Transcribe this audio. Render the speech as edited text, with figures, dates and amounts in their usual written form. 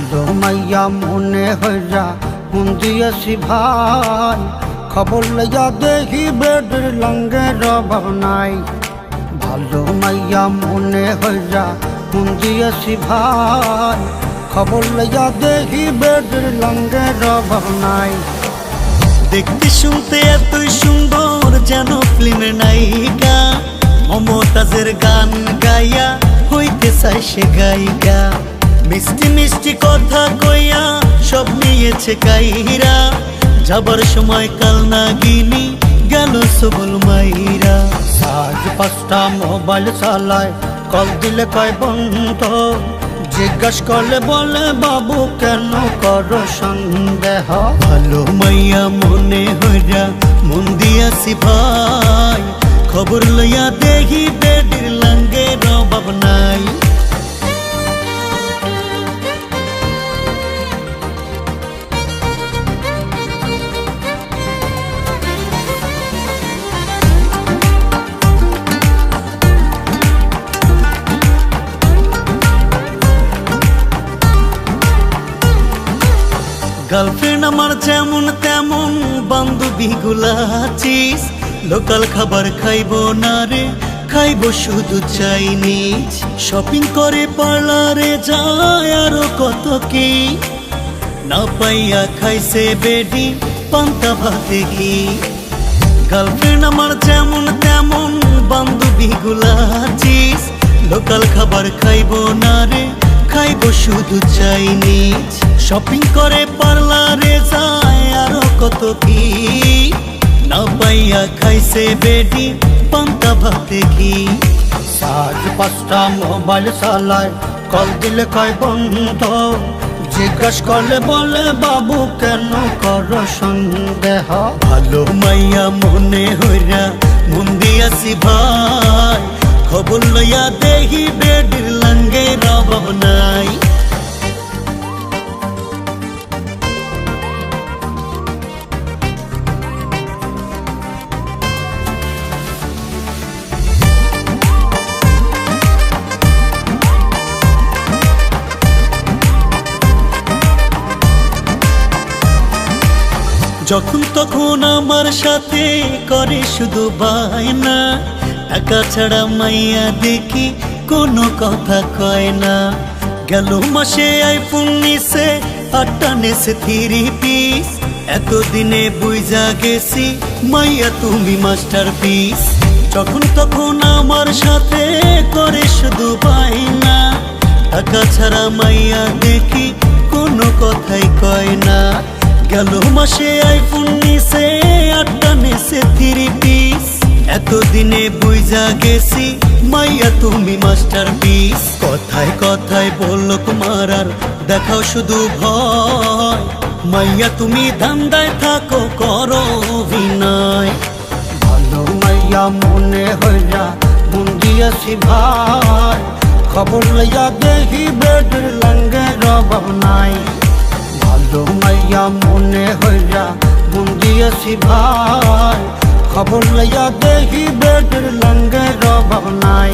ভালো মাইয়া মনে হইয়া মন দিয়েছি ভাই, খবর লইয়া দেখি বেডের লঙ্গের অভাব নাই। ভালো মাইয়া মনে হইয়া মন দিয়েছি ভাই, খবর লইয়া দেখি বেডের লঙ্গের অভাব নাই। দেখতে শুনতে এতই সুন্দর যেন ফিল্মের নায়িকা, মমতাজের গান গাইয়া হইতে চায় সে গায়িকা। মিষ্টি মিষ্টি কথা কইয়া সব নিয়েছে কাইরা, যাবার সময় কাল নাগিনী গেল সবল মাইরা। আজ 5টা মোবাইল চালায়, কল দিলে কয় বন্ধ, জিজ্ঞাস করলে বলে বাবু কেন করো সন্দেহ। ভালো মাইয়া মনে হইয়া মন দিয়াছি ভাই, খবর লইয়া দেখি বেডের লঙ্গের অভাব নাই। গার্লফ্রেন্ড আমার যেমন তেমন বান্ধবী গুলা আছিস, লোকাল খাবার খাইবো না রে, খাইবো শুধু চাইনিজ। শপিং করে পার্লারে যায় আরো কত কি, না পাইয়া খাইছে বেডি পান্তা ভাতে ঘি। গার্লফ্রেন্ড আমার যেমন তেমন বান্ধবী গুলা আছিস, লোকাল খাবার খাইবো না রে, খাইবো শুধু চাইনিজ। শপিং করে পার্লারে যায় আরো কত কি, না পাইয়া খাইছে বেডি পান্তা ভাতে ঘি। আজ 5টা মোবাইল চালায়, কল দিলে কয় বন্ধ, জিজ্ঞাস করলে বলে বাবু কেন করো সন্দেহ। ভালো মাইয়া মনে হইয়া মন দিয়াছি ভাই, খবর লইয়া দেখি বেডের লঙ্গের অভাব নাই। যখন তখন আমার সাথে করে শুধু বায়না, টাকা ছাড়া মাইয়া দেখি কোনো কথা কয় না। গেল মাসে আইফোন নিছে, 8টা নেছে 3 পিস, এতদিনে বুঝা গেছি মাইয়া তুমি মাস্টার পিস। যখন তখন আমার সাথে করে শুধু বায়না, টাকা ছাড়া মাইয়া দেখি কোনো কথাই কয় না। গেল মাসে আইফোন নিছে, 8টা নেছে 3 পিস, এতদিনে বুঝা গেছি মাইয়া তুমি মাস্টার পিস। কথায় কথায় বললো তোমার আর দেখাও শুধু ভয়, মাইয়া তুমি ধান্দায় থাকো করো অভিনয়। ভালো মাইয়া মনে হইয়া মন দিয়েছি ভাই, খবর লইয়া দেখি বেডের লঙ্গের অভাব নাই। ভালো মাইয়া মনে হইয়া মন দিয়েছি ভাই, খবর লইয়া দেখি বেডের লঙ্গের অভাব নাই।